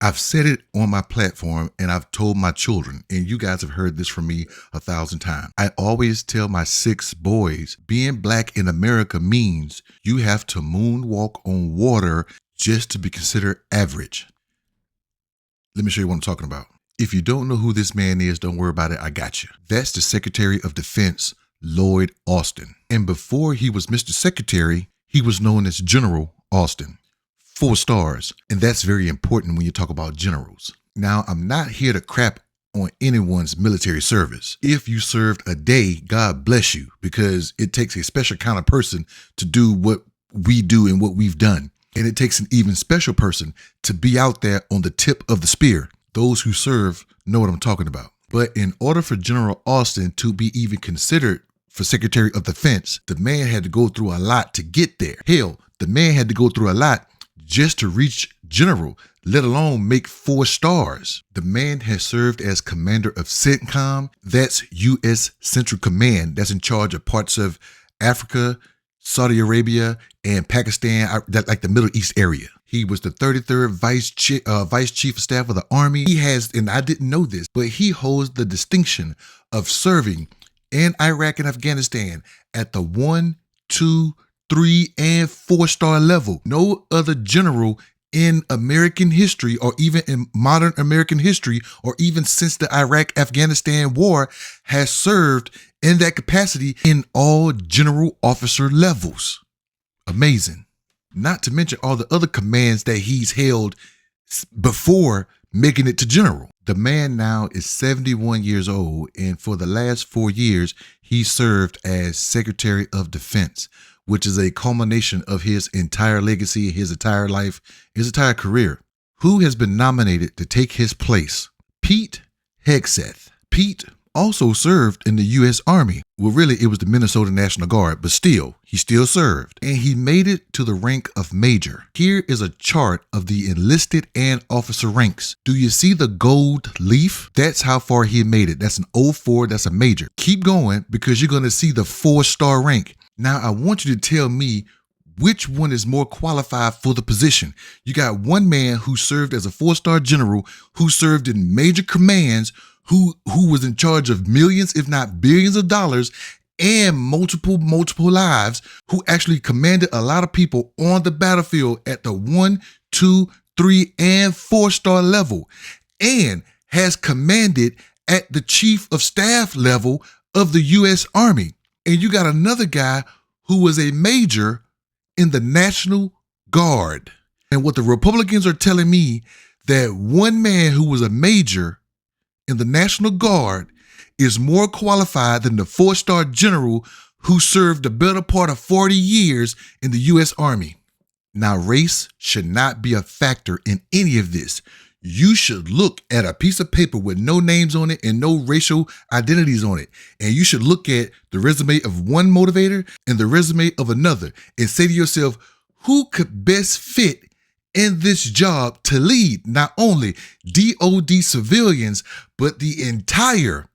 I've said it on my platform and I've told my children, and you guys have heard this from me 1,000 times. I always tell my 6 boys, being black in America means you have to moonwalk on water just to be considered average. Let me show you what I'm talking about. If you don't know who this man is, don't worry about it. I got you. That's the Secretary of Defense, Lloyd Austin. And before he was Mr. Secretary, he was known as General Austin. 4 stars. And that's very important when you talk about generals. Now, I'm not here to crap on anyone's military service. If you served a day, God bless you, because it takes a special kind of person to do what we do and what we've done. And it takes an even special person to be out there on the tip of the spear. Those who serve know what I'm talking about. But in order for General Austin to be even considered for Secretary of Defense, the man had to go through a lot to get there. Hell, the man had to go through a lot just to reach general, let alone make 4 stars. The man has served as commander of CENTCOM. That's U.S. Central Command. That's in charge of parts of Africa, Saudi Arabia, and Pakistan, like the Middle East area. He was the 33rd Vice Chief of Staff of the Army. He has, and I didn't know this, but he holds the distinction of serving in Iraq and Afghanistan at the 1, 2, 3, and 4-star level. No other general in American history, or even in modern American history, or even since the Iraq-Afghanistan war, has served in that capacity in all general officer levels. Amazing. Not to mention all the other commands that he's held before making it to general. The man now is 71 years old, and for the last 4 years, he served as Secretary of Defense, which is a culmination of his entire legacy, his entire life, his entire career. Who has been nominated to take his place? Pete Hegseth. Pete also served in the U.S. Army. Well, really, it was the Minnesota National Guard, but still, he still served. And he made it to the rank of major. Here is a chart of the enlisted and officer ranks. Do you see the gold leaf? That's how far he made it. That's an 04, that's a major. Keep going, because you're going to see the 4-star rank. Now, I want you to tell me which one is more qualified for the position. You got one man who served as a 4-star general, who served in major commands, who was in charge of millions, if not billions of dollars, and multiple lives, who actually commanded a lot of people on the battlefield at the 1, 2, 3, and 4-star level, and has commanded at the chief of staff level of the U.S. Army. And you got another guy who was a major in the National Guard. And what the Republicans are telling me, that one man who was a major in the National Guard is more qualified than the 4-star general who served the better part of 40 years in the U.S. Army. Now, race should not be a factor in any of this. You should look at a piece of paper with no names on it and no racial identities on it. And you should look at the resume of one motivator and the resume of another and say to yourself, who could best fit in this job to lead not only DOD civilians, but the entire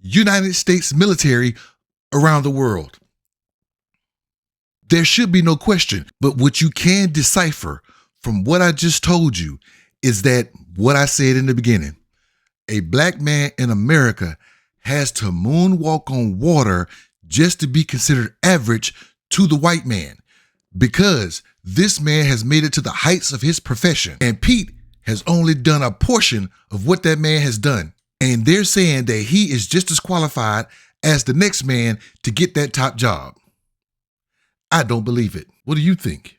United States military around the world? There should be no question. But what you can decipher from what I just told you is that what I said in the beginning, a black man in America has to moonwalk on water just to be considered average to the white man, because this man has made it to the heights of his profession. And Pete has only done a portion of what that man has done. And they're saying that he is just as qualified as the next man to get that top job. I don't believe it. What do you think?